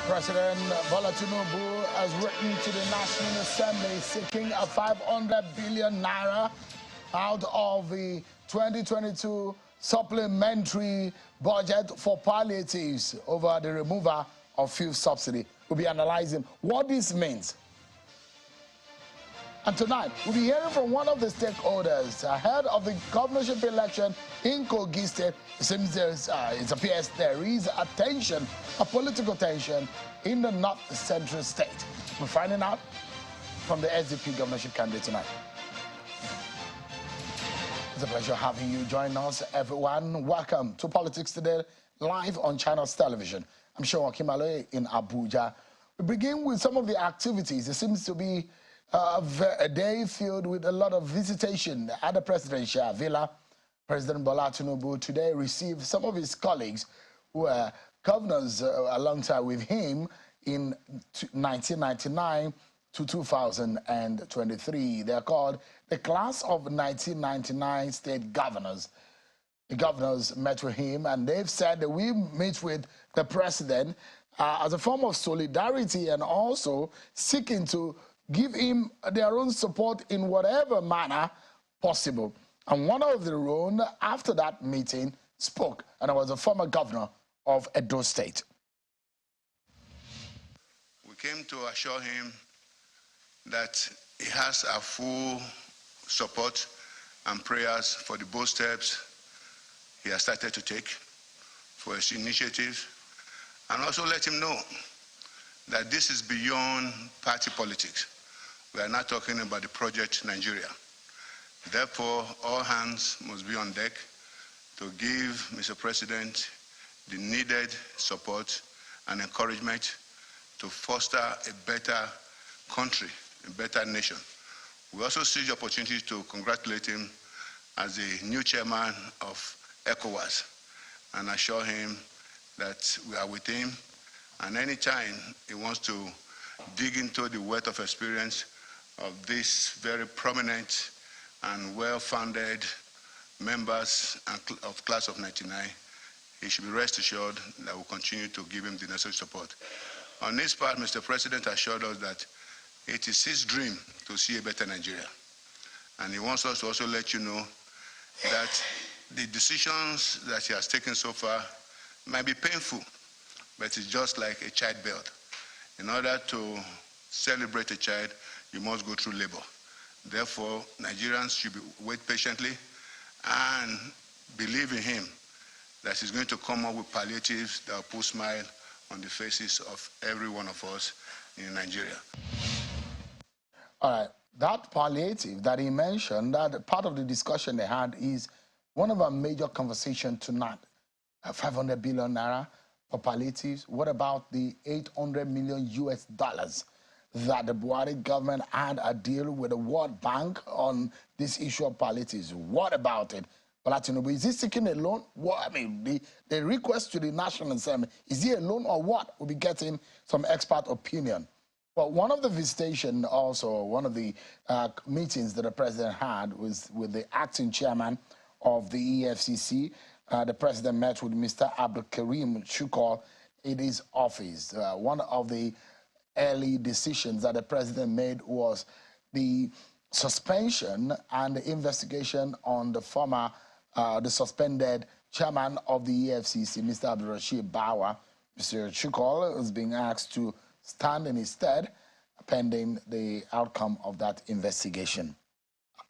President Bola Tinubu has written to the National Assembly seeking a 500 billion naira out of the 2022 supplementary budget for palliatives over the removal of fuel subsidy. We'll be analyzing what this means. And tonight, we'll be hearing from one of the stakeholders ahead of the governorship election in Kogi State. It seems it appears there is a tension, a political tension in the north-central state. We're finding out from the SDP governorship candidate tonight. It's a pleasure having you join us, everyone. Welcome to Politics Today, live on Channels Television. I'm Sean Kimale in Abuja. We begin with some of the activities. It seems to be a day filled with a lot of visitation at the presidential villa. President Bola Tinubu today received some of his colleagues who were governors alongside with him in 1999 to 2023. They're called the class of 1999 state governors. The governors met with him, and they've said that we meet with the president as a form of solidarity and also seeking to give him their own support in whatever manner possible. And one of their own, after that meeting, spoke, and it was a former governor of Edo State. We came to assure him that he has our full support and prayers for the bold steps he has started to take, for his initiatives, and also let him know that this is beyond party politics. We are not talking about the project Nigeria. Therefore, all hands must be on deck to give Mr. President the needed support and encouragement to foster a better country, a better nation. We also seize the opportunity to congratulate him as the new chairman of ECOWAS and assure him that we are with him, and anytime he wants to dig into the wealth of experience of these very prominent and well-founded members of class of 99, he should be rest assured that we'll continue to give him the necessary support. On this part, Mr. President assured us that it is his dream to see a better Nigeria. And he wants us to also let you know that the decisions that he has taken so far might be painful, but it's just like a childbirth. In order to celebrate a child, you must go through labor. Therefore, Nigerians should wait patiently and believe in him that he's going to come up with palliatives that will put a smile on the faces of every one of us in Nigeria. All right, that palliative that he mentioned, that part of the discussion they had is one of our major conversations tonight. 500 billion naira for palliatives. What about the 800 million US dollars that the Buhari government had a deal with the World Bank on this issue of palliatives? What about it? Bola Tinubu, is he seeking a loan? What, I mean, the request to the National Assembly, is he a loan or what? We'll be getting some expert opinion. But one of the visitation also, one of the meetings that the president had was with the acting chairman of the EFCC. The president met with Mr. Abdul Karim Shukol in his office. One of the early decisions that the president made was the suspension and the investigation on the former, the suspended chairman of the EFCC, Mr. Abdul Rashid Bawa. Mr. Shukol is being asked to stand in his stead pending the outcome of that investigation.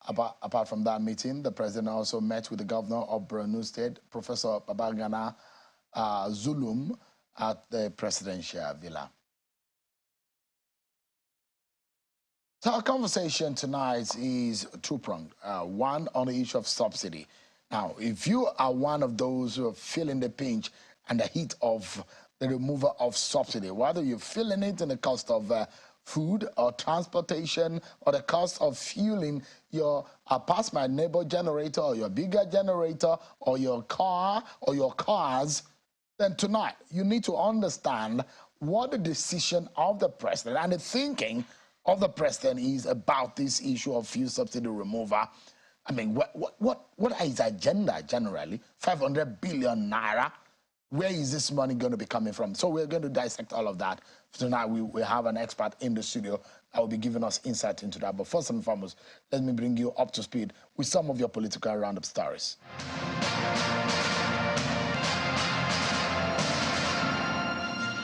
Apart from that meeting, the president also met with the governor of Borno State, Professor Babagana Zulum, at the presidential villa. So our conversation tonight is two-pronged. One on the issue of subsidy. Now, if you are one of those who are feeling the pinch and the heat of the removal of subsidy, whether you're feeling it in the cost of food or transportation or the cost of fueling your pass my neighbor generator or your bigger generator or your car or your cars, then tonight you need to understand what the decision of the president and the thinking of the president is about this issue of fuel subsidy removal. I mean, what is his agenda generally? 500 billion naira Where is this money going to be coming from? So we're going to dissect all of that. Tonight, we have an expert in the studio that will be giving us insight into that. But first and foremost, let me bring you up to speed with some of your political roundup stories.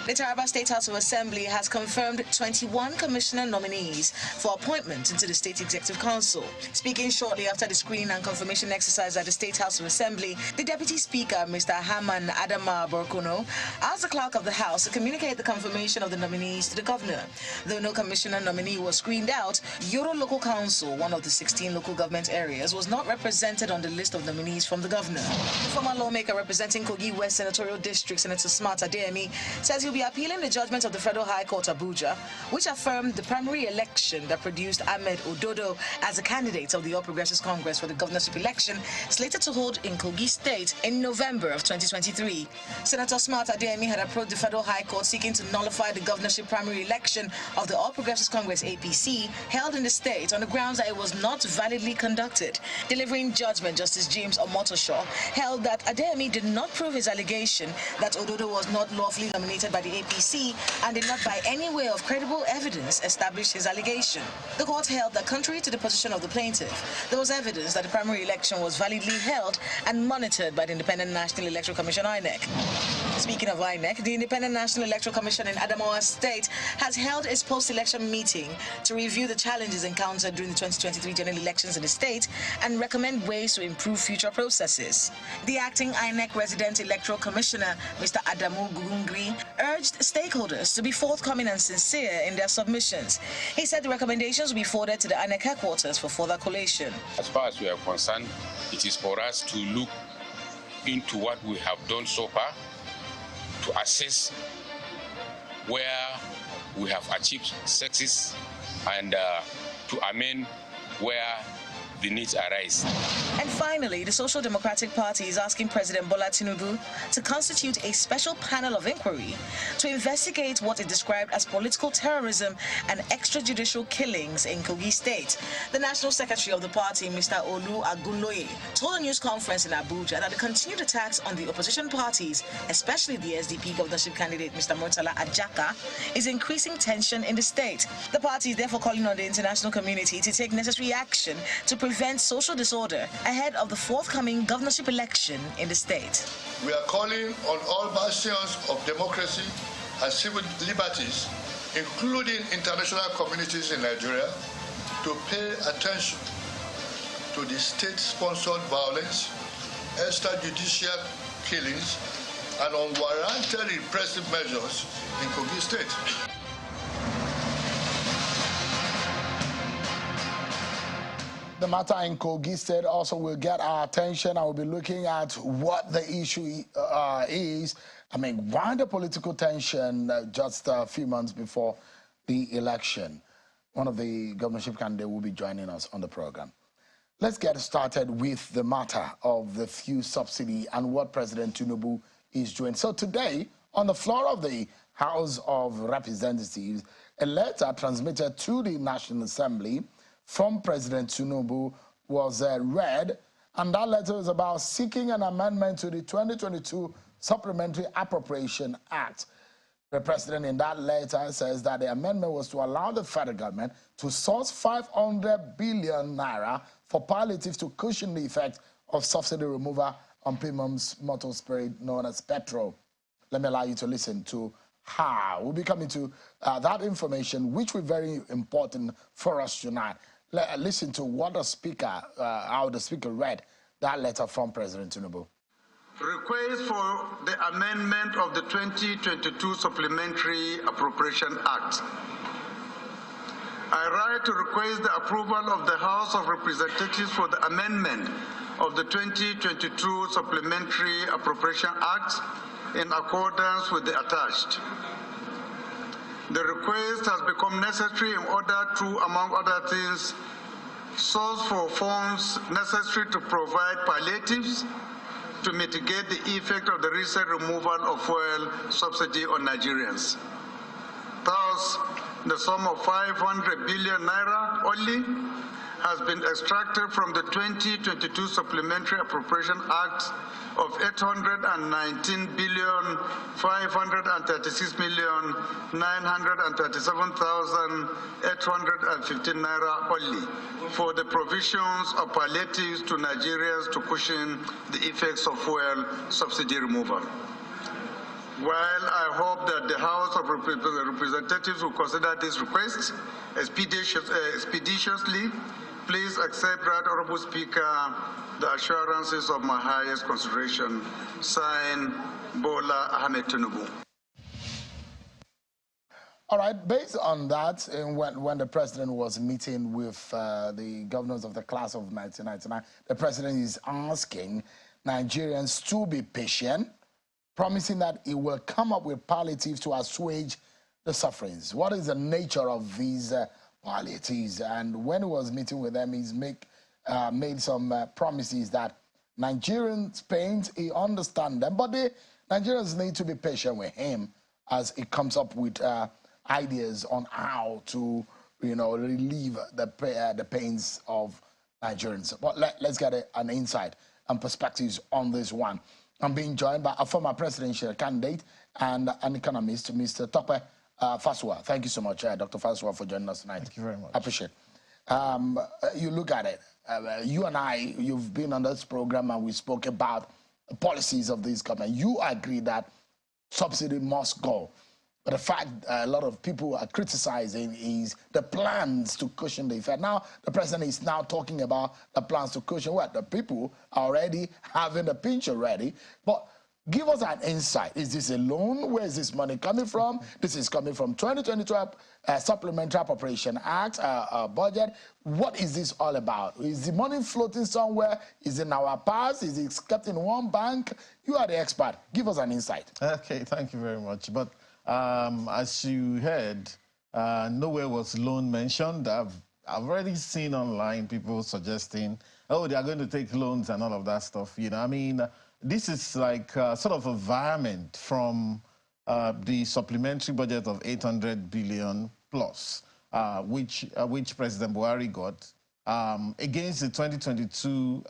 The Taraba State House of Assembly has confirmed 21 commissioner nominees for appointment into the State Executive Council. Speaking shortly after the screening and confirmation exercise at the State House of Assembly, the Deputy Speaker, Mr. Haman Adama Borkono, asked the Clerk of the House to communicate the confirmation of the nominees to the Governor. Though no commissioner nominee was screened out, Yoro Local Council, one of the 16 local government areas, was not represented on the list of nominees from the Governor. The former lawmaker representing Kogi West Senatorial District, Senator Smart Adeyemi, says he'll be appealing the judgment of the Federal High Court Abuja, which affirmed the primary election that produced Ahmed Ododo as a candidate of the All Progressives Congress for the governorship election slated to hold in Kogi State in November of 2023. Senator Smart Adeyemi had approached the Federal High Court seeking to nullify the governorship primary election of the All Progressives Congress APC held in the state on the grounds that it was not validly conducted. Delivering judgment, Justice James Omotosho held that Adeyemi did not prove his allegation that Ododo was not lawfully nominated by the APC and did not by any way of credible evidence establish his allegation. The court held that contrary to the position of the plaintiff, there was evidence that the primary election was validly held and monitored by the Independent National Electoral Commission (INEC). Speaking of INEC, the Independent National Electoral Commission in Adamawa State has held its post-election meeting to review the challenges encountered during the 2023 general elections in the state and recommend ways to improve future processes. The acting INEC resident electoral commissioner, Mr. Adamu Gugungri, urged stakeholders to be forthcoming and sincere in their submissions. He said the recommendations will be forwarded to the INEC headquarters for further collation. As far as we are concerned, it is for us to look into what we have done so far, to assess where we have achieved success and to amend where the needs arise. And finally, the Social Democratic Party is asking President Bola Tinubu to constitute a special panel of inquiry to investigate what it described as political terrorism and extrajudicial killings in Kogi State. The National Secretary of the party, Mr. Olu Agunloye, told a news conference in Abuja that the continued attacks on the opposition parties, especially the SDP governorship candidate, Mr. Murtala Ajaka, is increasing tension in the state. The party is therefore calling on the international community to take necessary action to prevent social disorder ahead of the forthcoming governorship election in the state. We are calling on all bastions of democracy and civil liberties, including international communities in Nigeria, to pay attention to the state-sponsored violence, extrajudicial killings, and unwarranted repressive measures in Kogi State. The matter in Kogi State also will get our attention. I will be looking at what the issue is. I mean, why the political tension just a few months before the election? One of the governorship candidates will be joining us on the program. Let's get started with the matter of the fuel subsidy and what President Tinubu is doing. So today, on the floor of the House of Representatives, a letter transmitted to the National Assembly from President Tinubu was read, and that letter is about seeking an amendment to the 2022 Supplementary Appropriation Act. The president in that letter says that the amendment was to allow the federal government to source 500 billion naira for palliatives to cushion the effect of subsidy removal on premium motor spirit known as petrol. Let me allow you to listen to how we'll be coming to that information, which will be very important for us tonight. Listen to what the speaker, how the speaker read that letter from President Tinubu. Request for the amendment of the 2022 Supplementary Appropriation Act. I write to request the approval of the House of Representatives for the amendment of the 2022 Supplementary Appropriation Act in accordance with the attached. The request has become necessary in order to, among other things, source for funds necessary to provide palliatives to mitigate the effect of the recent removal of fuel subsidy on Nigerians. Thus, the sum of 500 billion naira only has been extracted from the 2022 Supplementary Appropriation Act of 819,536,937,815 naira only for the provisions of palliatives to Nigerians to cushion the effects of fuel subsidy removal. While I hope that the House of Representatives will consider this request expeditiously, please accept, Right Honorable Speaker, the assurances of my highest consideration. Signed, Bola Ahmed Tinubu. All right, based on that, when the president was meeting with the governors of the class of 1999, the president is asking Nigerians to be patient, promising that he will come up with palliatives to assuage the sufferings. What is the nature of these palliatives? And when he was meeting with them, he's made some promises that Nigerians' pains, he understands them, but the Nigerians need to be patient with him as he comes up with ideas on how to, relieve the pains of Nigerians. But let's get an insight and perspectives on this one. I'm being joined by a former presidential candidate and an economist, Mr. Tope Fasua. Thank you so much, Dr. Fasua, for joining us tonight. Thank you very much. I appreciate it. You look at it. You and I, you've been on this program and we spoke about the policies of this government. You agree that subsidy must go. But the fact a lot of people are criticizing is the plans to cushion the effect. Now, the president is now talking about the plans to cushion what? The people are already having the pinch already. But give us an insight. Is this a loan? Where is this money coming from? This is coming from 2022 Supplementary Appropriation Act budget. What is this all about? Is the money floating somewhere? Is it in our purse? Is it kept in one bank? You are the expert. Give us an insight. Okay, thank you very much. But as you heard, nowhere was loan mentioned. I've already seen online people suggesting, oh, they are going to take loans and all of that stuff. I mean, this is like sort of a variant from the supplementary budget of 800 billion plus, which President Buhari got against the 2022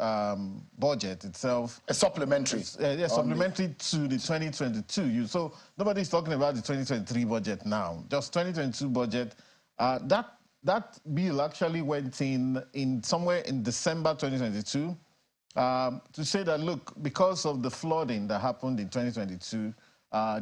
budget itself. A supplementary. Supplementary to the 2022. So nobody's talking about the 2023 budget now. Just 2022 budget. That bill actually went in somewhere in December 2022 to say that, look, because of the flooding that happened in 2022,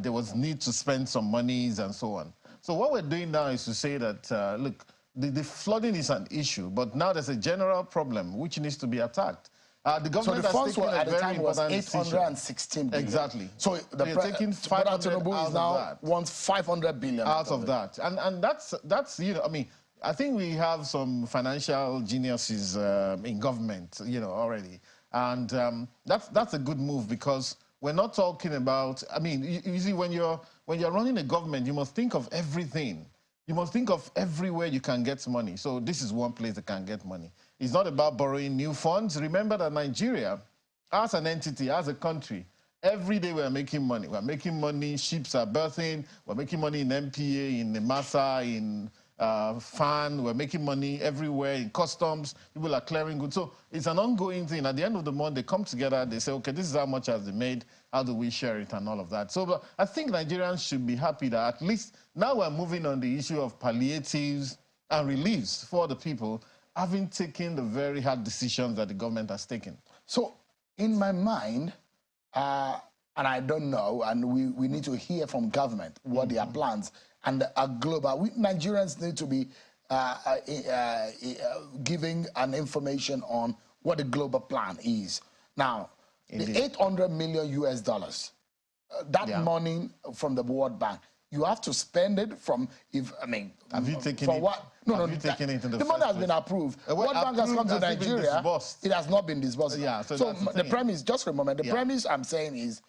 there was need to spend some monies and so on. So what we're doing now is to say that, look, the flooding is an issue, but now there's a general problem which needs to be attacked. The government so the funds has taken at the time was 816 billion. Exactly. So the taking 500 Tinubu is now wants 500 billion out of that, and that's I mean, I think we have some financial geniuses in government, already, and that's a good move because we're not talking about. I mean, you see, when you're running a government, you must think of everything. You must think of everywhere you can get money. So this is one place that can get money. It's not about borrowing new funds. Remember that Nigeria, as an entity, as a country, every day we're making money. We're making money, ships are berthing, we're making money in MPA, in Masa, in FAN, we're making money everywhere, in customs, people are clearing goods. So it's an ongoing thing. At the end of the month, they come together, they say, okay, this is how much has been made, how do we share it and all of that. So I think Nigerians should be happy that at least now we're moving on the issue of palliatives and reliefs for the people, having taken the very hard decisions that the government has taken. So in my mind, and I don't know, and we need to hear from government what their plans and a global. We Nigerians need to be giving an information on what the global plan is. Now, the 800 million US dollars, that money from the World Bank, you have to spend it from, have you taken for it? what? No, have you taken it in the money has been approved. World Bank has come to Nigeria. It has not been disbursed. Yeah, so the premise, just remember, the premise I'm saying is,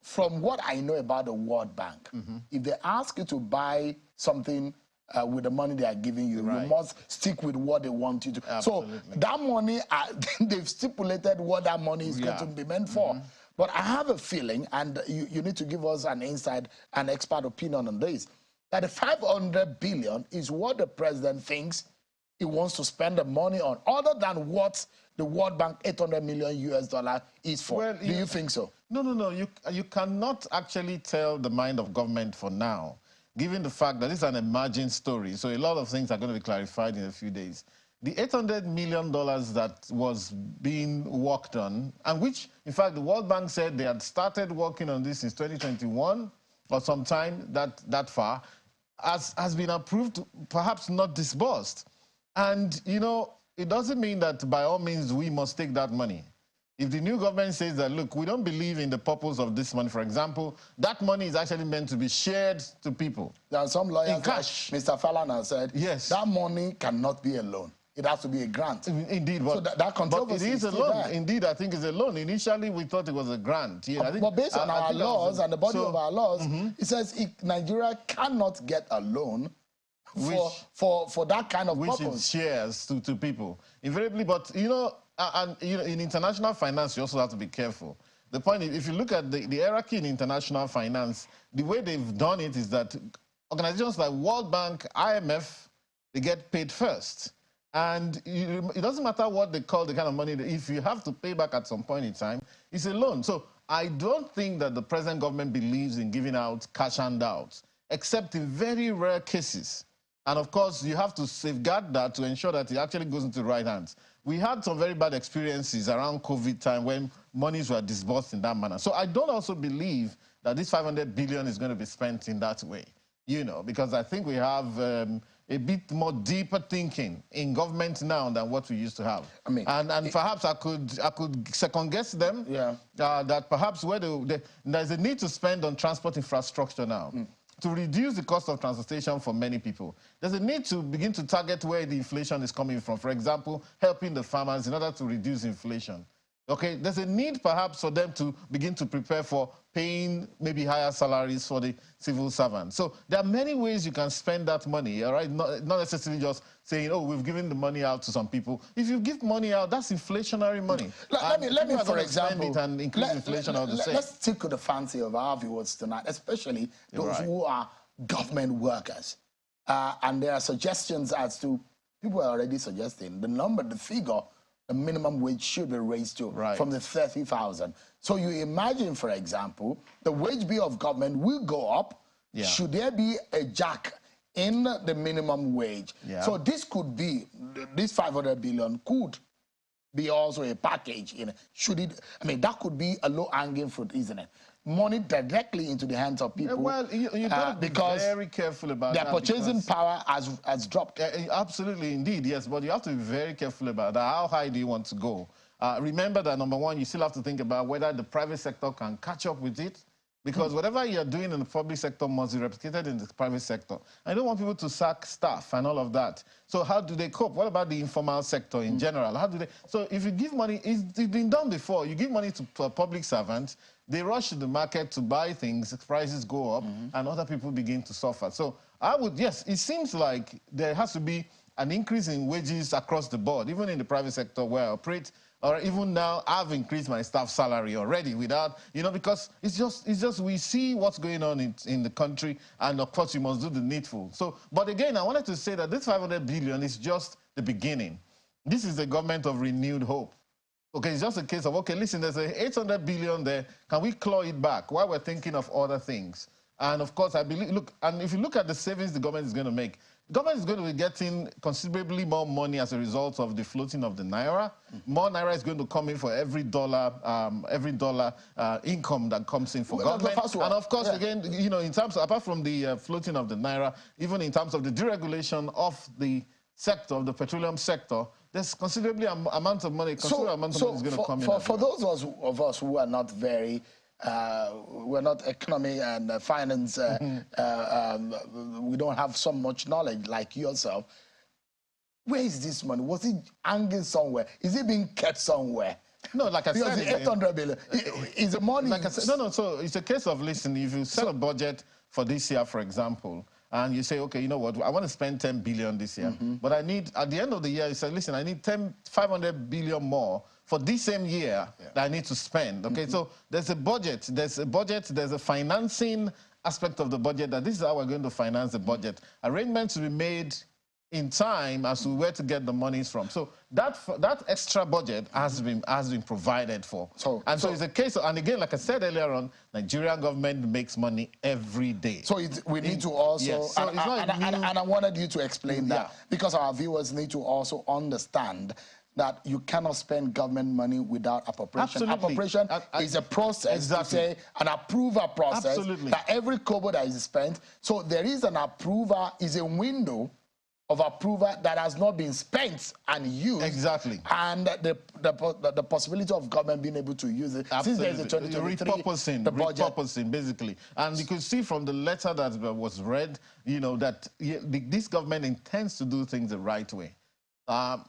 from what I know about the World Bank, if they ask you to buy something with the money they are giving you, you must stick with what they want you to. Absolutely. So that money, they've stipulated what that money is going to be meant for. But I have a feeling, and you need to give us an insight, an expert opinion on this, that the 500 billion is what the president thinks he wants to spend the money on, other than what the World Bank $800 million is for? Well, do you think so? No. You cannot actually tell the mind of government for now, given the fact that it's an emerging story. So a lot of things are going to be clarified in a few days. The $800 million that was being worked on, and which, in fact, the World Bank said they had started working on this since 2021 or sometime that far, has been approved, perhaps not disbursed. And, you know, it doesn't mean that by all means we must take that money. If the new government says that, look, we don't believe in the purpose of this money, for example, that money is actually meant to be shared to people. There are some lawyers, in cash. Like Mr. Fallon has said, yes, that money cannot be a loan. It has to be a grant. Indeed, but, so that controversy but it is a loan. There. Indeed, I think it's a loan. Initially, we thought it was a grant. Yeah, but based on our laws and the body of our laws, it says Nigeria cannot get a loan for that kind of purpose. Which it shares to people. Invariably, but, you know, in international finance, you also have to be careful. The point is, if you look at the hierarchy in international finance, the way they've done it is that organizations like World Bank, IMF, they get paid first. And it doesn't matter what they call the kind of money, if you have to pay back at some point in time, it's a loan. So I don't think that the present government believes in giving out cash handouts, except in very rare cases. And of course, you have to safeguard that to ensure that it actually goes into the right hands. We had some very bad experiences around COVID time when monies were disbursed in that manner. So I don't also believe that this 500 billion is going to be spent in that way, you know, because I think we have a bit more deeper thinking in government now than what we used to have. I mean, and perhaps I could second guess them. Yeah. That perhaps where there's a need to spend on transport infrastructure now. To reduce the cost of transportation for many people. There's a need to begin to target where the inflation is coming from. For example, helping the farmers in order to reduce inflation. Okay, there's a need perhaps for them to begin to prepare for paying maybe higher salaries for the civil servants. So there are many ways you can spend that money, all right? Not necessarily just saying, oh, we've given the money out to some people. If you give money out, that's inflationary money. Let me for example, and increase inflation all the same. Let's tickle the fancy of our viewers tonight, especially those who are government workers. And there are suggestions as to, people are already suggesting, the figure, the minimum wage should be raised to from the 30,000. So you imagine, for example, the wage bill of government will go up. Yeah. Should there be a jack in the minimum wage? Yeah. So this could be, this 500 billion could be also a package. Should it? I mean, that could be a low-hanging fruit, isn't it? Money directly into the hands of people. Well, you got to be very careful about that. Their purchasing power has dropped. Absolutely, indeed, yes. But you have to be very careful about that. How high do you want to go? Remember that, number one, you still have to think about whether the private sector can catch up with it. Because whatever you're doing in the public sector must be replicated in the private sector. I don't want people to sack staff and all of that. So how do they cope? What about the informal sector in general? How do they? So if you give money, it's been done before. You give money to a public servant, they rush to the market to buy things, prices go up, and other people begin to suffer. So yes, it seems like there has to be an increase in wages across the board, even in the private sector where I operate. Or even now, I've increased my staff salary already without, because it's just we see what's going on in the country, and of course, you must do the needful. So, but again, I wanted to say that this 500 billion is just the beginning. This is the government of renewed hope. Okay, it's just a case of, okay, listen, there's a 800 billion there. Can we claw it back while we're thinking of other things? And of course, I believe, look, and if you look at the savings the government is going to make, the government is going to be getting considerably more money as a result of the floating of the naira. More naira is going to come in for every dollar income that comes in for government. And of course, again, in terms of, apart from the floating of the naira, even in terms of the deregulation of the sector, of the petroleum sector, there's considerably amount of money. Considerable amount of money is going to come in. For those of us who are not very we're not economy and finance, we don't have so much knowledge like yourself. Where is this money? Was it hanging somewhere? Is it being kept somewhere? No, like I said, the 800 billion is the money. Like I said, no. So it's a case of, listen, if you set a budget for this year, for example, and you say, okay, you know what, I want to spend 10 billion this year, but I need, at the end of the year, you say, listen, I need 500 billion more for this same year that I need to spend. Okay, so there's a budget, there's a financing aspect of the budget, that this is how we're going to finance the budget. Arrangements will be made in time as to where to get the monies from. So that extra budget has been provided for. So it's a case of, and again, like I said earlier on, Nigerian government makes money every day. So we need to also, yes, so and I wanted you to explain that, because our viewers need to also understand that you cannot spend government money without appropriation. Absolutely. Appropriation is a process, to say, an approval process. Absolutely. That every kobo that is spent, so there is an approval, is a window of approval that has not been spent and used. Exactly. And the possibility of government being able to use it. Absolutely. Since there's a 2023, the budget. Repurposing, basically. And you could see from the letter that was read, you know, that this government intends to do things the right way.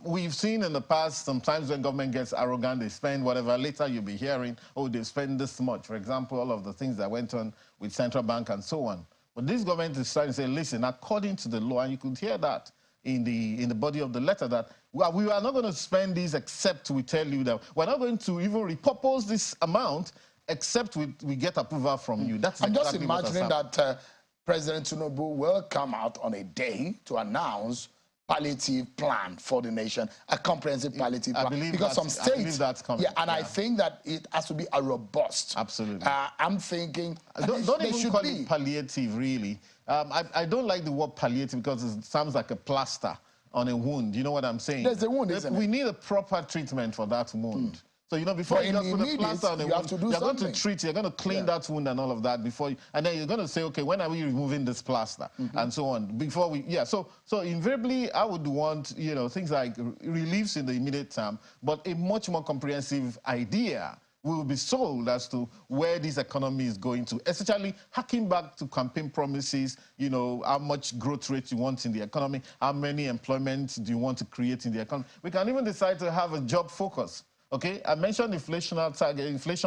We've seen in the past, sometimes when government gets arrogant, they spend whatever. Later you'll be hearing, oh, they spend this much. For example, all of the things that went on with central bank and so on. But this government is trying to say, listen, according to the law, and you could hear that in the body of the letter, that we are not going to spend this except we tell you that we're not going to even repurpose this amount except we get approval from you. That's I'm exactly just imagining that President Tinubu will come out on a day to announce palliative plan for the nation, a comprehensive palliative plan. Because some states, I believe that's coming. Yeah, and I think that it has to be a robust. Absolutely. I'm thinking don't even call it palliative, really. I don't like the word palliative because it sounds like a plaster on a wound. You know what I'm saying? There's a wound, isn't it? We need a proper treatment for that wound. So, you know, before you just put a plaster on the wound, you're going to treat, you're going to clean that wound and all of that before you, and then you're going to say, okay, when are we removing this plaster? And so on. Before we, so invariably, I would want, you know, things like reliefs in the immediate term, but a much more comprehensive idea will be sold as to where this economy is going to, essentially harking back to campaign promises, you know, how much growth rate you want in the economy, how many employments do you want to create in the economy. We can even decide to have a job focus. Okay, I mentioned inflation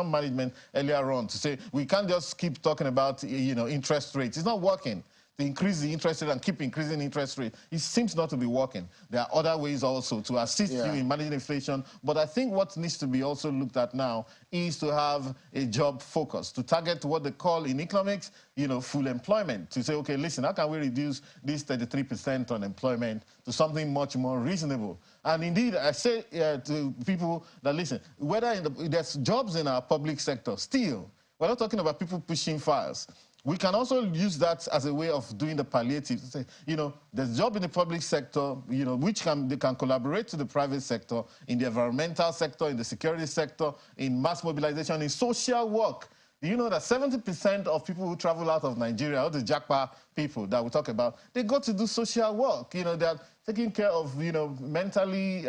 management earlier on to say we can't just keep talking about, you know, interest rates. It's not working. To increase the interest rate and keep increasing interest rate, it seems not to be working. There are other ways also to assist you in managing inflation. But I think what needs to be also looked at now is to have a job focus, to target what they call in economics, you know, full employment. To say, okay, listen, how can we reduce this 33% unemployment to something much more reasonable? And indeed, I say to people that, listen, whether there's jobs in our public sector, still, we're not talking about people pushing files. We can also use that as a way of doing the palliatives. Say, you know, there's a job in the public sector, you know, they can collaborate to the private sector, in the environmental sector, in the security sector, in mass mobilization, in social work. Do you know that 70% of people who travel out of Nigeria, all the Japa people that we talk about, they go to do social work. You know, they're taking care of, you know, mentally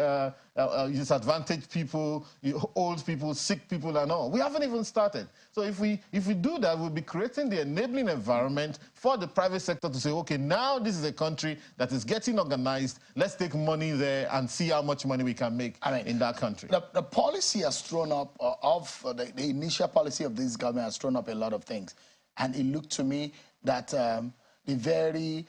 disadvantaged people, old people, sick people and all. We haven't even started. So if we do that, we'll be creating the enabling environment for the private sector to say, okay, now this is a country that is getting organized. Let's take money there and see how much money we can make in that country. The policy has thrown up, the initial policy of this government has thrown up a lot of things. And it looked to me that the very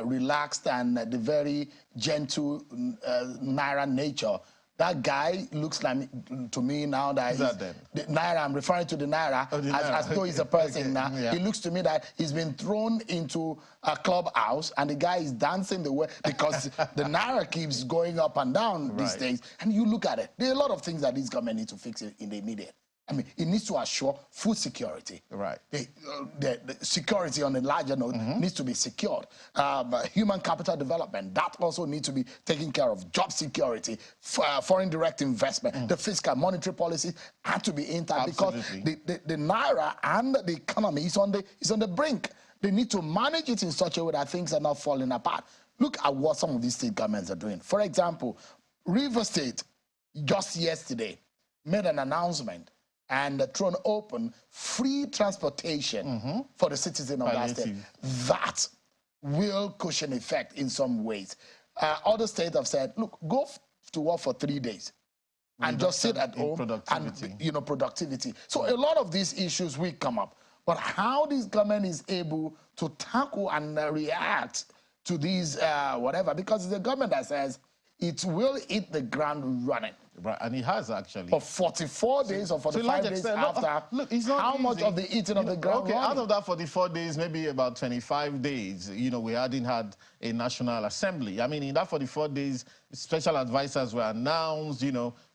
relaxed and the very gentle Naira nature, that guy looks like, to me now, that the Naira, I'm referring to the Naira, as though he's a person now. It looks to me that he's been thrown into a clubhouse and the guy is dancing the way, because the Naira keeps going up and down these days. And you look at it, there are a lot of things that this government needs to fix in the immediate. I mean, it needs to assure food security. Right. The security on a larger note needs to be secured. Human capital development, that also needs to be taken care of. Job security, foreign direct investment, the fiscal monetary policies have to be intact, because the Naira and the economy is on the brink. They need to manage it in such a way that things are not falling apart. Look at what some of these state governments are doing. For example, Rivers State, just yesterday, made an announcement and thrown open free transportation for the citizens of that state. That will cushion effect in some ways. Other states have said, look, go to work for 3 days and just sit at home and, you know, productivity. So a lot of these issues will come up. But how this government is able to tackle and react to these whatever, because it's the government that says it will hit the ground running. Right, and it has actually. For 44 days or 45 days after, look, it's not how easy. much of the eating of the ground Okay, running? out of that 44 days, maybe about 25 days, we hadn't had a National Assembly. I mean, in that 44 days, special advisors were announced,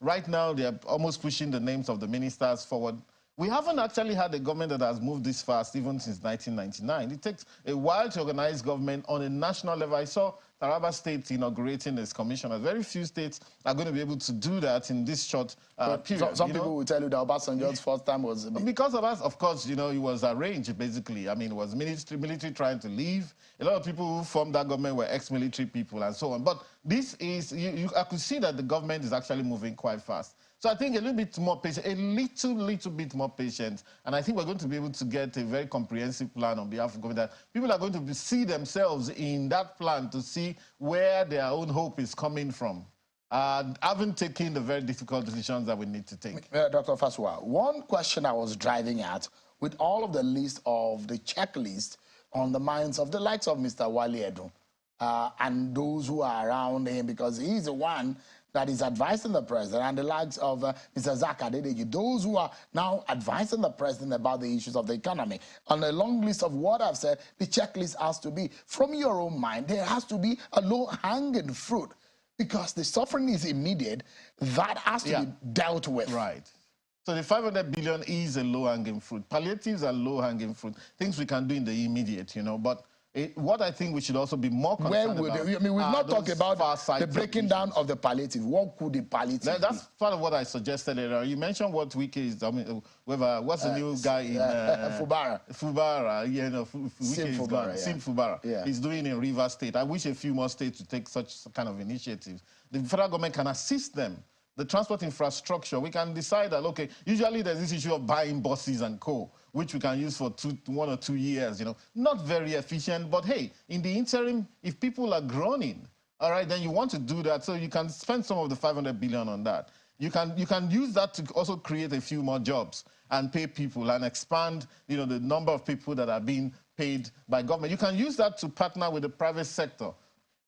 Right now, they're almost pushing the names of the ministers forward. We haven't actually had a government that has moved this fast even since 1999. It takes a while to organize government on a national level. I saw Taraba State inaugurating its commissioners. Very few states are going to be able to do that in this short period. Some people will tell you that Obasanjo's first time was... Because of us, of course, it was arranged, basically. I mean, it was military trying to leave. A lot of people who formed that government were ex-military people and so on. But this is... I could see that the government is actually moving quite fast. So I think a little bit more patient, a little bit more patient, and I think we're going to be able to get a very comprehensive plan on behalf of government. That people are going to see themselves in that plan to see where their own hope is coming from. Haven't taken the very difficult decisions that we need to take. Dr. Fasua, one question I was driving at, with all of the list of the checklist on the minds of the likes of Mr. Wale Edun and those who are around him, because he's the one that is advising the president, and the likes of Mr. Zaka Adedeji, those who are now advising the president about the issues of the economy. On a long list of what I've said, the checklist has to be, from your own mind, there has to be a low-hanging fruit, because the suffering is immediate. That has to be dealt with. Right. So the 500 billion is a low-hanging fruit. Palliatives are low-hanging fruit, things we can do in the immediate, but what I think we should also be more concerned about... I mean, we've not talked about the breaking down of the palliative. What could the palliative That's part of what I suggested earlier. You mentioned what Wike is... I mean, what's the new guy in... Fubara. Fubara, Sim Fubara, Sim Fubara. He's doing in Rivers State. I wish a few more states would take such kind of initiatives. The federal government can assist them. The transport infrastructure, we can decide that, okay, usually there's this issue of buying buses and co, which we can use for 1 or 2 years, Not very efficient, but hey, in the interim, if people are groaning, all right, then you want to do that, so you can spend some of the 500 billion on that. You can use that to also create a few more jobs and pay people and expand, the number of people that are being paid by government. You can use that to partner with the private sector.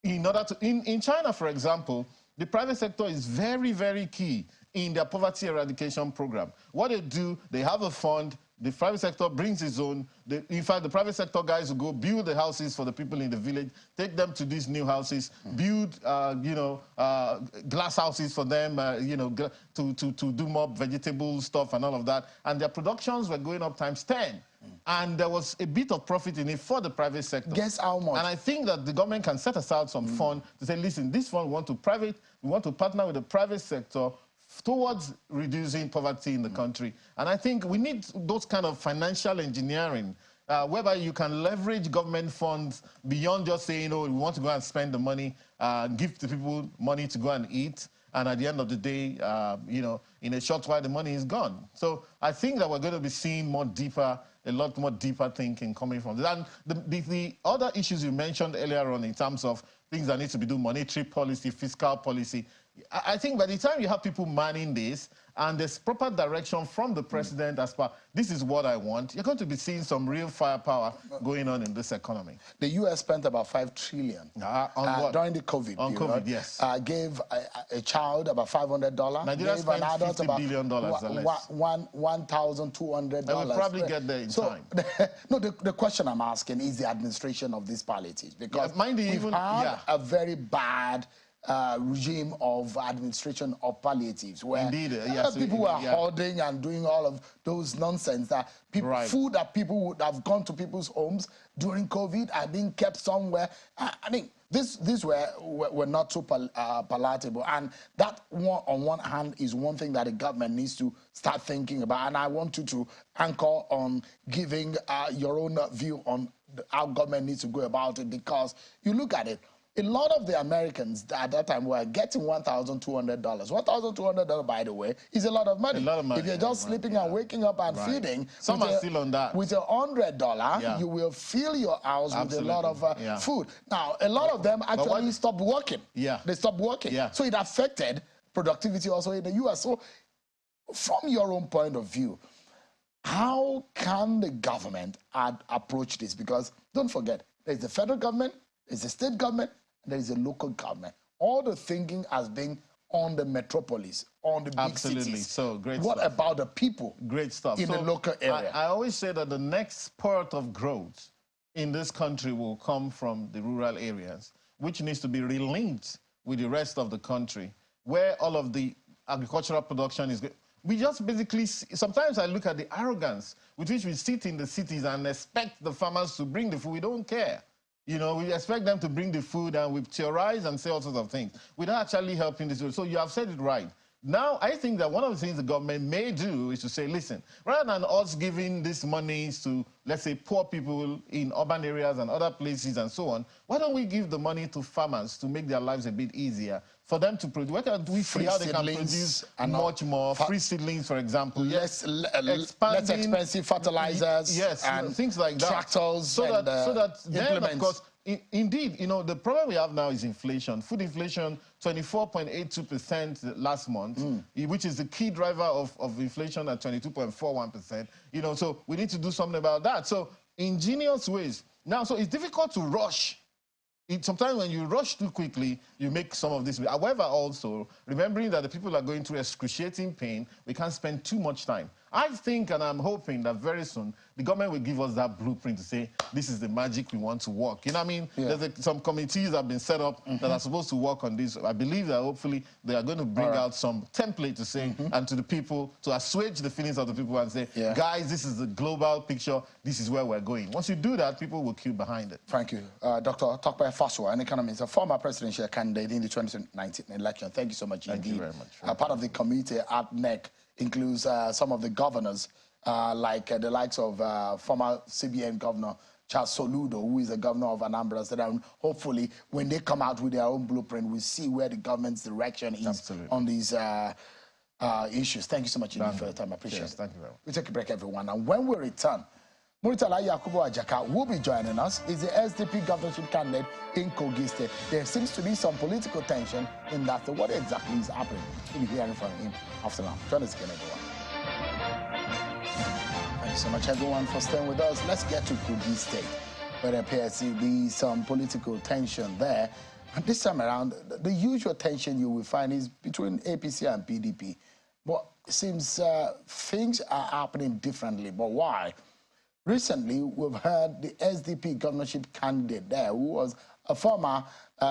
In order to, in China, for example, the private sector is very, very key in their poverty eradication program. What they do, they have a fund, the private sector brings its own. In fact, the private sector guys will go build the houses for the people in the village, take them to these new houses, build, glass houses for them, to do more vegetable stuff and all of that. And their productions were going up times 10. And there was a bit of profit in it for the private sector. Guess how much? And I think that the government can set aside some fund to say, listen, this fund we want to partner with the private sector towards reducing poverty in the country. And I think we need those kind of financial engineering whereby you can leverage government funds beyond just saying, we want to go and spend the money, give the people money to go and eat. And at the end of the day, in a short while, the money is gone. So I think that we're going to be seeing a lot more deeper thinking coming from this. And the other issues you mentioned earlier on in terms of things that need to be done, monetary policy, fiscal policy, I think by the time you have people manning this and there's proper direction from the president as per, this is what I want, you're going to be seeing some real firepower going on in this economy. The U.S. spent about $5 trillion on what? During the COVID on period. COVID, yes. Gave a child about $500. Nigeria spent $50 billion less. $1,200. And we'll probably get there in time. No, the question I'm asking is the administration of these palliatives. Because we've had a very bad regime of administration of palliatives, where people were hoarding and doing all of those nonsense that people, food that people would have gone to people's homes during COVID are being kept somewhere. I mean, these were not so palatable, and that on one hand is one thing that the government needs to start thinking about. And I want you to anchor on giving your own view on how government needs to go about it, because you look at it. A lot of the Americans at that time were getting $1,200. $1,200, by the way, is a lot of money. If you're just sleeping and waking up and feeding, some are still on that. With $100, you will fill your house with a lot of food. Now, a lot of them actually stopped working. They stopped working. So it affected productivity also in the U.S. So from your own point of view, how can the government approach this? Because don't forget, there's the federal government, there's the state government, there is a local government. all the thinking has been on the metropolis, on the big cities. So great What stuff. about the people? Great stuff. In the local area. I always say that the next spurt of growth in this country will come from the rural areas, which needs to be relinked with the rest of the country, where all of the agricultural production is. We just basically, sometimes I look at the arrogance with which we sit in the cities and expect the farmers to bring the food. We don't care. You know, we expect them to bring the food and we theorize and say all sorts of things without actually helping this. So you have said it right. Now, I think that one of the things the government may do is to say, listen, rather than us giving this money to, let's say, poor people in urban areas and other places and so on, why don't we give the money to farmers to make their lives a bit easier for them to produce? Why can't we see how they can produce much more? Free seedlings, for example. Less expensive fertilizers. Yes, and things like that. Tractors so that then, of course, indeed, you know, the problem we have now is inflation. Food inflation, 24.82% last month, which is the key driver of inflation at 22.41%. You know, so we need to do something about that. So ingenious ways. Now, so it's difficult to rush. Sometimes when you rush too quickly, you make some of this. However, also, remembering that the people are going through excruciating pain, we can't spend too much time. I think, and I'm hoping that very soon, the government will give us that blueprint to say, this is the magic we want to work. You know what I mean? Yeah. Some committees have been set up that are supposed to work on this. I believe that hopefully they are going to bring out some template to say, and to the people, to assuage the feelings of the people and say, guys, this is the global picture. This is where we're going. Once you do that, people will queue behind it. Thank you. Dr. Tokpe Faswa, an economist, a former presidential candidate in the 2019 election. Thank you so much indeed. Thank you very much. Part of the committee at NEC includes some of the governors, like the likes of former CBN governor Charles Soludo, who is the governor of Anambra State. And hopefully, when they come out with their own blueprint, we see where the government's direction is on these issues. Thank you so much indeed for your time. I appreciate it. Thank you very much. We take a break, everyone. And when we return, Muritala Yakubu Ajaka will be joining us. He's the SDP governorship candidate in Kogi State. There seems to be some political tension in that. So what exactly is happening? We'll be hearing from him after now. Join us again, everyone. Thank you so much, everyone, for staying with us. Let's get to Kogi State, where there appears to be some political tension there. And this time around, the usual tension you will find is between APC and PDP. But it seems things are happening differently. But why? Recently, we've heard the SDP governorship candidate there, who was a former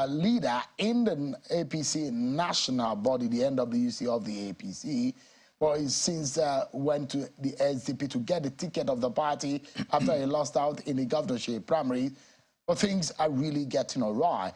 leader in the APC national body, the NWC of the APC. Well, he since went to the SDP to get the ticket of the party after he lost out in the governorship primary. But things are really getting awry.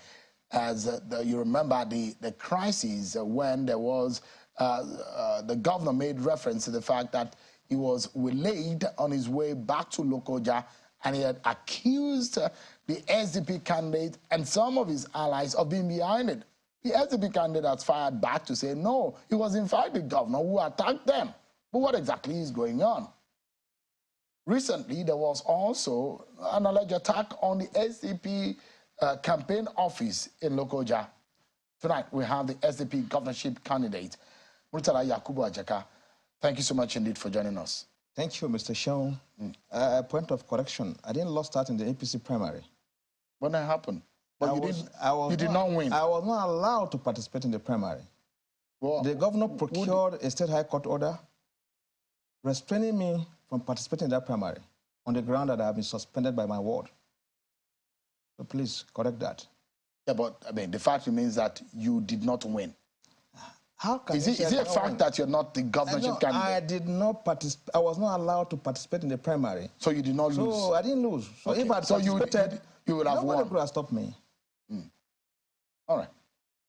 As you remember the crisis when there was, the governor made reference to the fact that he was waylaid on his way back to Lokoja, and he had accused the SDP candidate and some of his allies of being behind it. The SDP candidate has fired back to say, no, it was in fact the governor who attacked them. But what exactly is going on? Recently, there was also an alleged attack on the SDP campaign office in Lokoja. Tonight, we have the SDP governorship candidate, Muritala Yakubu Ajaka. Thank you so much indeed for joining us. Thank you, Mr. Sean. Point of correction, I didn't lose out in the APC primary. When that happened? But you did not win. I was not allowed to participate in the primary. Well, the governor procured a state high court order restraining me from participating in that primary on the ground that I have been suspended by my ward. So please correct that. Yeah, but I mean, the fact remains that you did not win. How can is it a fact that you're not the governorship candidate? I did not participate. I was not allowed to participate in the primary. So you did not lose? So I didn't lose. So if I had participated, you would have won. Nobody could have stopped me. All right.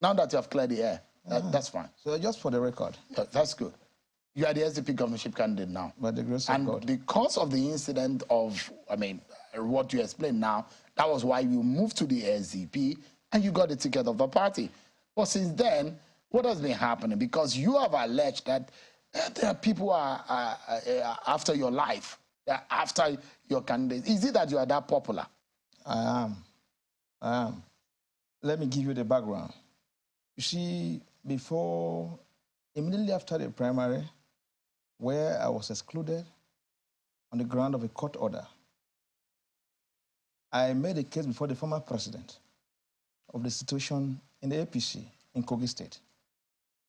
Now that you have cleared the air, that's fine. So just for the record. That's good. You are the SDP governorship candidate now. By the grace of God. And because of the incident of, I mean, what you explained now, that was why you moved to the SDP and you got the ticket of the party. But since then, what has been happening? Because you have alleged that there are people who are after your life, after your candidate. Is it that you are that popular? I am. Let me give you the background. You see, immediately after the primary, where I was excluded on the ground of a court order, I made a case before the former president of the situation in the APC. in Kogi State,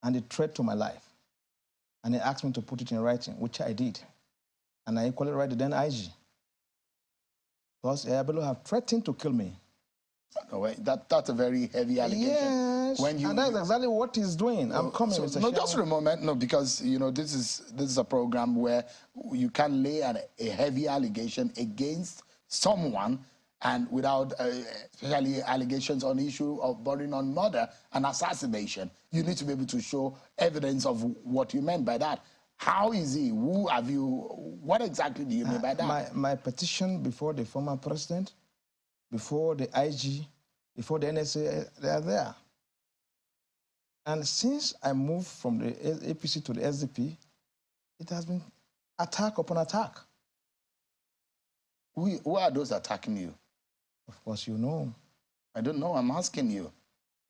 and a threat to my life. And he asked me to put it in writing, which I did. And I equally write the then IG. Because Bello have threatened to kill me. No way. That's a very heavy allegation. Yes, and that's exactly what he's doing. I'm coming, Mr. No, just for a moment, no, because, you know, this is a program where you can lay a heavy allegation against someone and without, especially allegations on the issue of bordering on murder and assassination, you need to be able to show evidence of what you meant by that. How is he? Who have you? What exactly do you mean by that? My petition before the former president, before the IG, before the NSA, they are there. And since I moved from the APC to the SDP, it has been attack upon attack. Who are those attacking you? Of course, you know. I don't know. I'm asking you.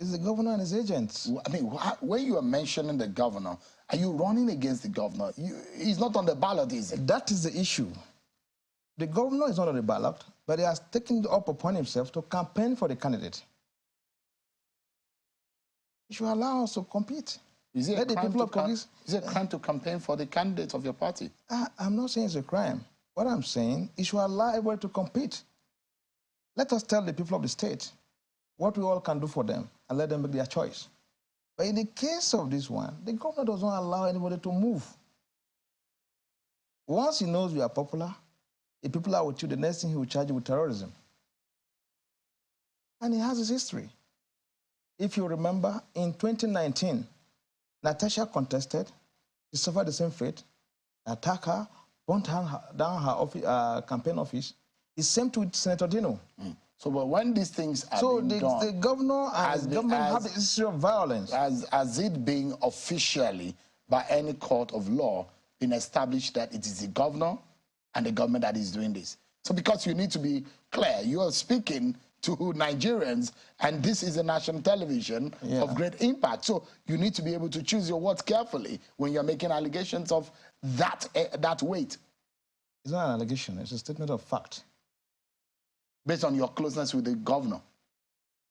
It's the governor and his agents. I mean, when you are mentioning the governor, are you running against the governor? He's not on the ballot, is he? That is the issue. The governor is not on the ballot, but he has taken it up upon himself to campaign for the candidate. You should allow us to compete. Is it a crime to campaign for the candidate of your party? I'm not saying it's a crime. What I'm saying is you should allow everybody to compete. Let us tell the people of the state what we all can do for them and let them make their choice. But in the case of this one, the governor does not allow anybody to move. Once he knows you are popular, if people are with you, the next thing he will charge you with terrorism. And he has his history. If you remember, in 2019, Natasha contested. She suffered the same fate. Attacked her, burnt down her campaign office. The same to Senator Dino. So, but when these things are being done... So the governor and the government have the issue of violence. Has it being officially, by any court of law, been established that it is the governor and the government that is doing this? So because you need to be clear, you are speaking to Nigerians, and this is a national television of great impact. So you need to be able to choose your words carefully when you're making allegations of that weight. It's not an allegation, it's a statement of fact. Based on your closeness with the governor.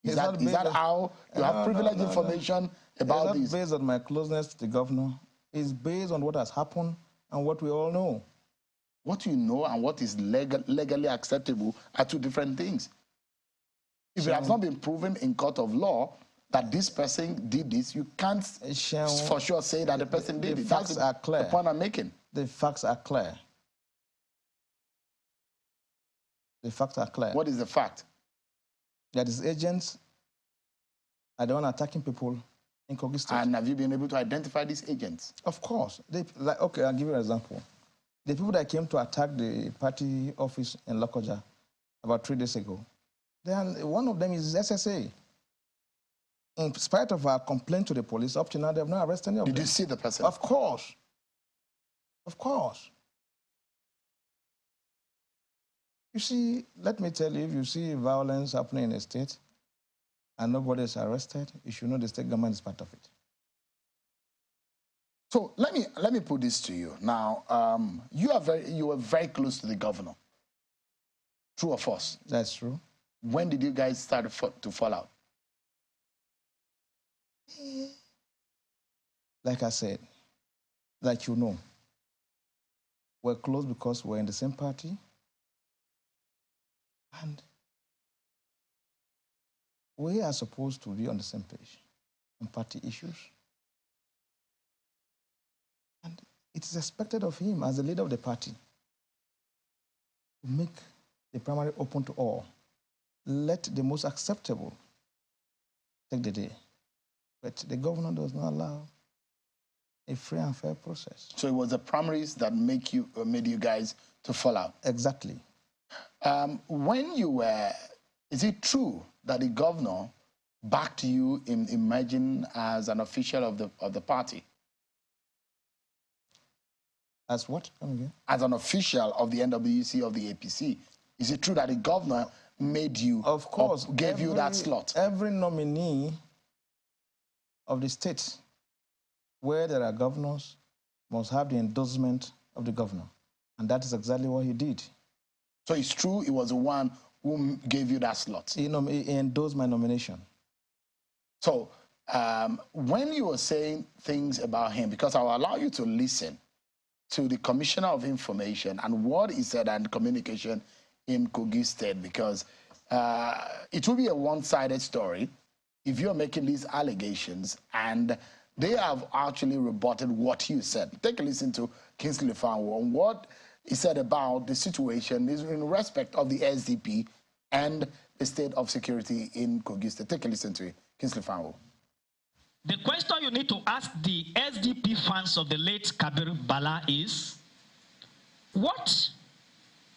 Is that how you have privileged information about this? It's not based on my closeness to the governor. It's based on what has happened and what we all know. What you know and what is legally acceptable are two different things. If it has not been proven in court of law that this person did this, you can't for sure say that the person did it. The facts are clear. The point I'm making. The facts are clear. The facts are clear. What is the fact? That his agents are the one attacking people in Kogi State. And have you been able to identify these agents? Of course. Okay, I'll give you an example. The people that came to attack the party office in Lokoja about 3 days ago, one of them is SSA. In spite of our complaint to the police, up to now, they have not arrested any of them. Did you see the person? Of course. Of course. You see, let me tell you, if you see violence happening in a state and nobody is arrested, you should know the state government is part of it. So let me put this to you. Now, you were very close to the governor. True or false? That's true. When did you guys start to fall out? Like I said, like you know, we're close because we're in the same party. And we are supposed to be on the same page on party issues. And it is expected of him as the leader of the party to make the primary open to all. Let the most acceptable take the day. But the governor does not allow a free and fair process. So it was the primaries that made you guys to fall out? Exactly. When you were, is it true that the governor backed you in emerging as an official of the party? As what? Come again? As an official of the NWC of the APC. Is it true that the governor made you, of course, gave you that slot? Every nominee of the state where there are governors must have the endorsement of the governor. And that is exactly what he did. So it's true he was the one who gave you that slot? He endorsed my nomination. So when you were saying things about him, because I'll allow you to listen to the Commissioner of Information and what he said and communication in Kogi State, because it will be a one-sided story if you're making these allegations and they have actually rebutted what you said. Take a listen to Kingsley Fanwo on what he said about the situation in respect of the SDP and the state of security in Kogi State. Take a listen to it. Kingsley Fanwo. The question you need to ask the SDP fans of the late Kabir Bala is, what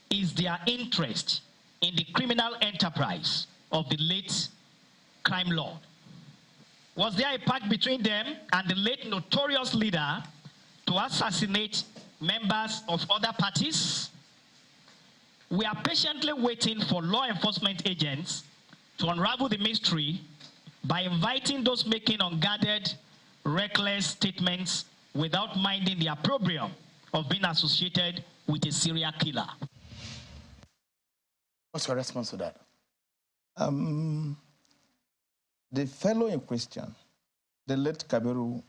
is their interest in the criminal enterprise of the late crime lord? Was there a pact between them and the late notorious leader to assassinate members of other parties? We are patiently waiting for law enforcement agents to unravel the mystery by inviting those making unguarded, reckless statements without minding the opprobrium of being associated with a serial killer. What's your response to that? The fellow in question, the late Kabiru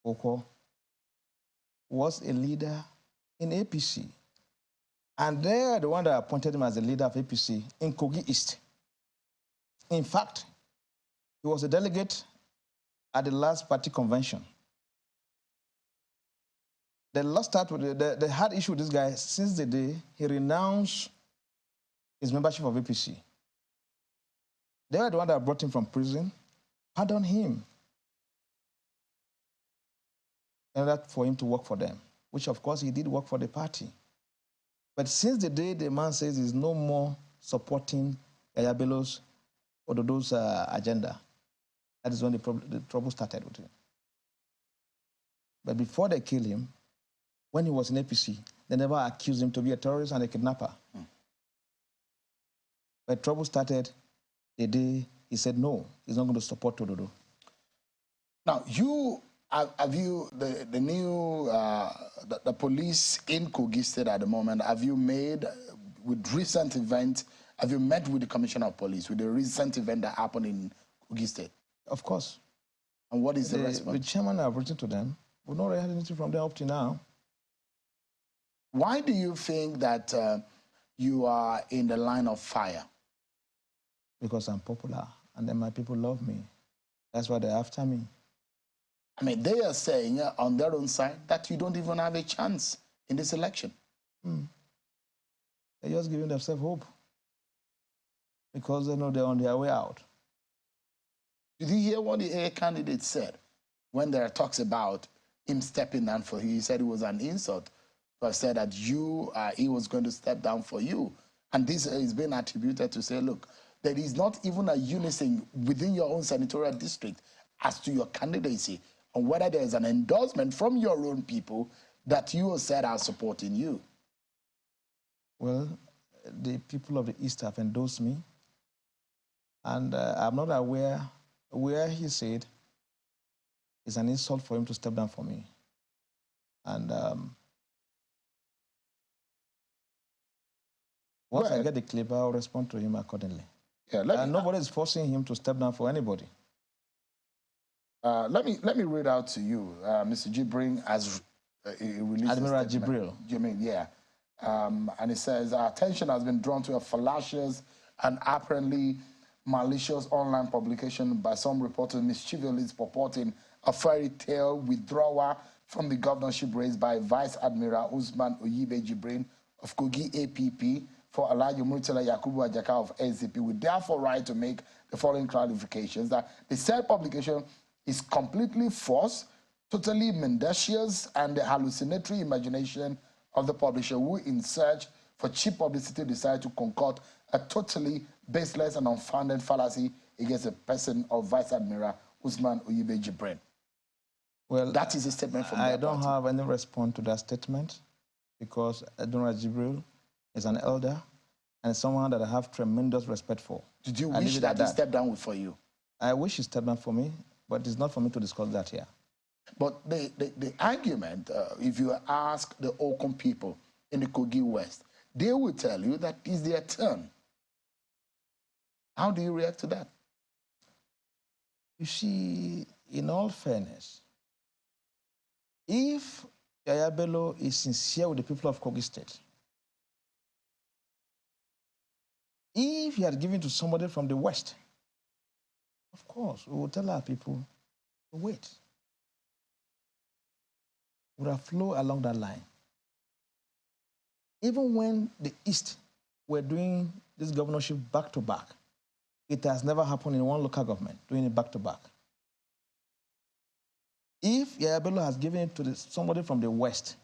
Oko, was a leader in APC. And they are the one that appointed him as the leader of APC in Kogi East. In fact, he was a delegate at the last party convention. They lost out with they had issue with this guy since the day he renounced his membership of APC. They were the one that brought him from prison, pardoned him, in order for him to work for them, which of course he did work for the party. But since the day the man says he's no more supporting Yaya Bello's or Dodo's agenda, that is when the trouble started with him. But before they killed him, when he was in APC, they never accused him to be a terrorist and a kidnapper. But trouble started the day he said no, he's not going to support Dodo. Now, have you the new the police in Kogi State at the moment? Have you made with recent events? Have you met with the Commissioner of Police with the recent event that happened in Kogi State? Of course. And what is the response? The chairman have written to them. We've not really had anything from them up to now. Why do you think that you are in the line of fire? Because I'm popular, and then my people love me. That's why they're after me. I mean, they are saying on their own side that you don't even have a chance in this election. They're just giving themselves hope because they know they're on their way out. Did you hear what the AA candidate said when there are talks about him stepping down for you? He said it was an insult to have said that he was going to step down for you. And this is being attributed to say, look, there is not even a unison within your own senatorial district as to your candidacy and whether there is an endorsement from your own people that you said are supporting you. Well, the people of the East have endorsed me, and I'm not aware where he said it's an insult for him to step down for me. And once I get the clip, I'll respond to him accordingly. Yeah, and nobody is forcing him to step down for anybody. Let me read out to you. Mr. Jibrin has released Admiral Jibril. You mean, yeah. And it says, our attention has been drawn to a fallacious and apparently malicious online publication by some reporters mischievously purporting a fairy tale withdrawal from the governorship raised by Vice Admiral Usman Oyibe Jibrin of Kogi APP for Alhaji Murtala Yakubu Ajaka of SDP. We therefore write to make the following clarifications: that the said publication is completely false, totally mendacious, and the hallucinatory imagination of the publisher who, in search for cheap publicity, decided to concoct a totally baseless and unfounded fallacy against the person of Vice Admiral Usman Oyibe Jibrin. Well, that is a statement from I don't have any response to that statement because Admiral Jibril is an elder and someone that I have tremendous respect for. Did you wish that he stepped down for you? I wish he stepped down for me, but it's not for me to discuss that here. But the argument, if you ask the Okun people in the Kogi West, they will tell you that it's their turn. How do you react to that? You see, in all fairness, if Yaya Bello is sincere with the people of Kogi State, if he had given to somebody from the West, of course, we would tell our people to wait. We would have flowed along that line. Even when the East were doing this governorship back-to-back, it has never happened in one local government, doing it back-to-back. If Yaya Bello has given it to somebody from the West,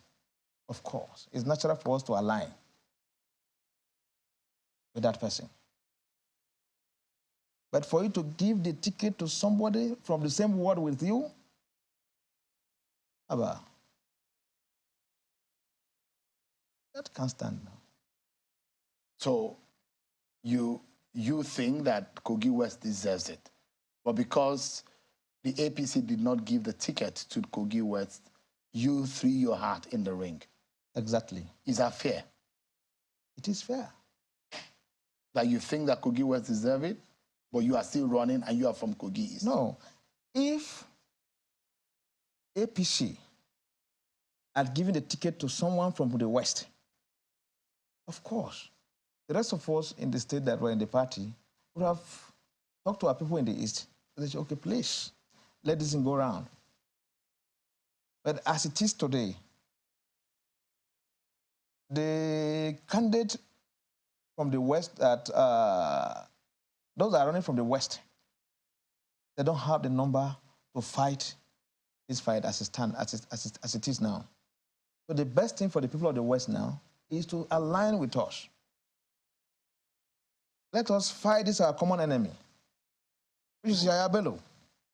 of course, it's natural for us to align with that person. But for you to give the ticket to somebody from the same ward with you, Abba, that can't stand now. So you think that Kogi West deserves it, but because the APC did not give the ticket to Kogi West, you threw your heart in the ring. Exactly. Is that fair? It is fair. That you think that Kogi West deserve it, but you are still running and you are from Kogi East? No. If APC had given the ticket to someone from the West, of course, the rest of us in the state that were in the party would have talked to our people in the East. They said, okay, please, let this thing go around. But as it is today, the candidate from the West that, those that are running from the West, they don't have the number to fight this fight as it is now. So the best thing for the people of the West now is to align with us. Let us fight this our common enemy, which is Yaya Bello.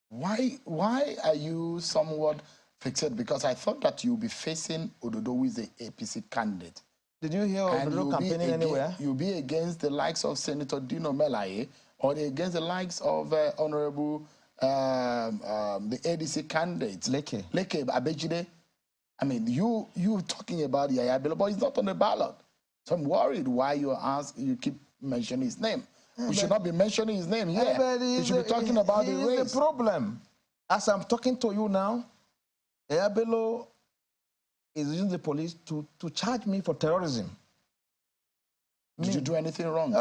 Why are you somewhat fixated? Because I thought that you'll be facing Ododo, who is the APC candidate. Did you hear Ododo campaigning anywhere? You'll be against the likes of Senator Dino Melaye, or against the likes of Honorable the ADC candidate Leke Abejide. I mean, you talking about Yaya Bello, but he's not on the ballot. So I'm worried why you keep mentioning his name. We should not be mentioning his name here. We should be talking about the race. Here's the problem. As I'm talking to you now, Yaya Bello is using the police to charge me for terrorism. Did you do anything wrong?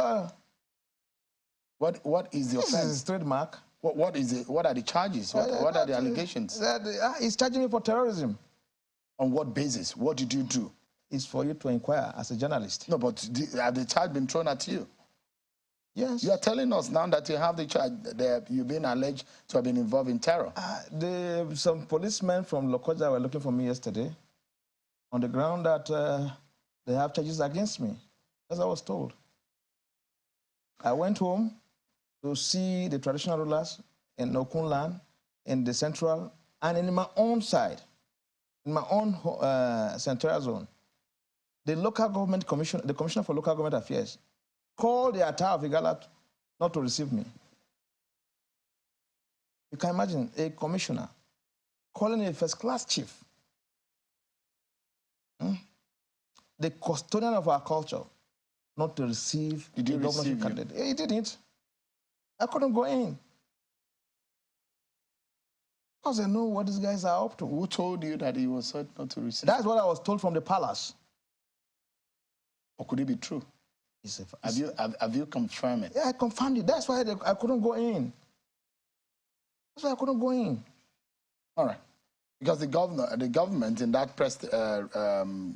What is the offense? This is his trademark. What is it? What are the charges? What are the allegations? He's charging me for terrorism. On what basis? What did you do? It's for you to inquire as a journalist. No, but have the charge been thrown at you? Yes. You are telling us now that you have the charge, that you've been alleged to have been involved in terror. Some policemen from Lokoja were looking for me yesterday on the ground that they have charges against me, as I was told. I went home to see the traditional rulers in Okun land, in the central, and in my own side, in my own central zone. The local government commission, the Commissioner for Local Government Affairs, called the Atar of Igala not to receive me. You can imagine a commissioner calling a first-class chief, the custodian of our culture, not to receive the governorship candidate. He didn't. I couldn't go in. Because I know what these guys are up to. Who told you that he was said not to receive? That's what I was told from the palace. Or could it be true? Have you confirmed it? Yeah, I confirmed it. That's why I couldn't go in. That's why I couldn't go in. All right. Because the government in that press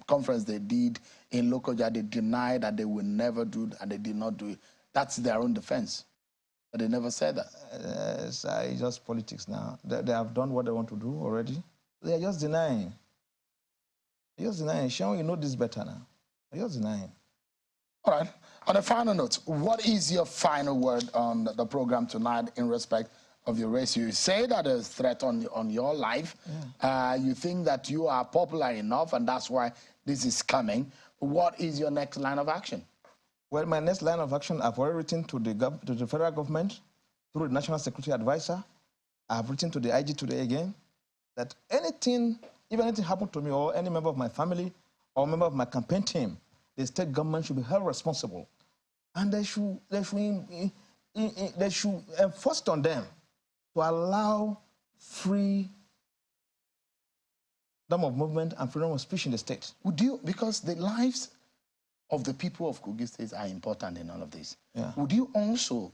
conference they did in Lokoja, they denied that they would never do it, and they did not do it. That's their own defense. But they never said that. It's just politics now. They have done what they want to do already. They are just denying. They're just denying. Sean, you know this better now. They're just denying. All right. On a final note, what is your final word on the program tonight in respect of your race? You say that there's a threat on your life. Yeah. You think that you are popular enough, and that's why this is coming. What is your next line of action? Well, my next line of action, I've already written to the federal government through the National Security Advisor. I've written to the IG today again that anything, if anything happened to me or any member of my family or member of my campaign team, the state government should be held responsible, and they should enforce it on them to allow freedom of movement and freedom of speech in the state. Would you, because the lives of the people of Kogi State are important in all of this, would you also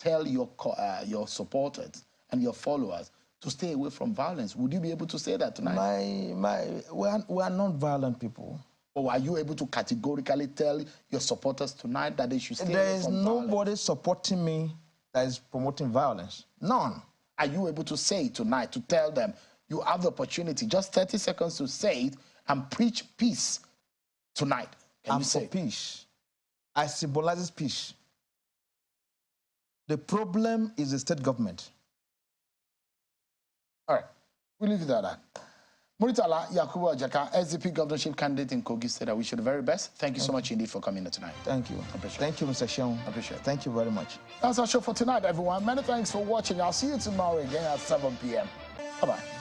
tell your supporters and your followers to stay away from violence? Would you be able to say that tonight? We are non-violent people. Or are you able to categorically tell your supporters tonight that they should stay away from violence? There is nobody supporting me that is promoting violence. None. Are you able to say tonight, to tell them, you have the opportunity, just 30 seconds to say it and preach peace tonight? I'm for peace. I symbolize peace. The problem is the state government. All right, we'll leave it at that. Muritala Yakubu Ajaka, SDP governorship candidate in Kogi State, I wish you the very best. Thank you so much indeed for coming in tonight. Thank you. Thank you, Mr. Sean. Appreciate it. Thank you very much. That's our show for tonight, everyone. Many thanks for watching. I'll see you tomorrow again at 7 p.m. Bye-bye.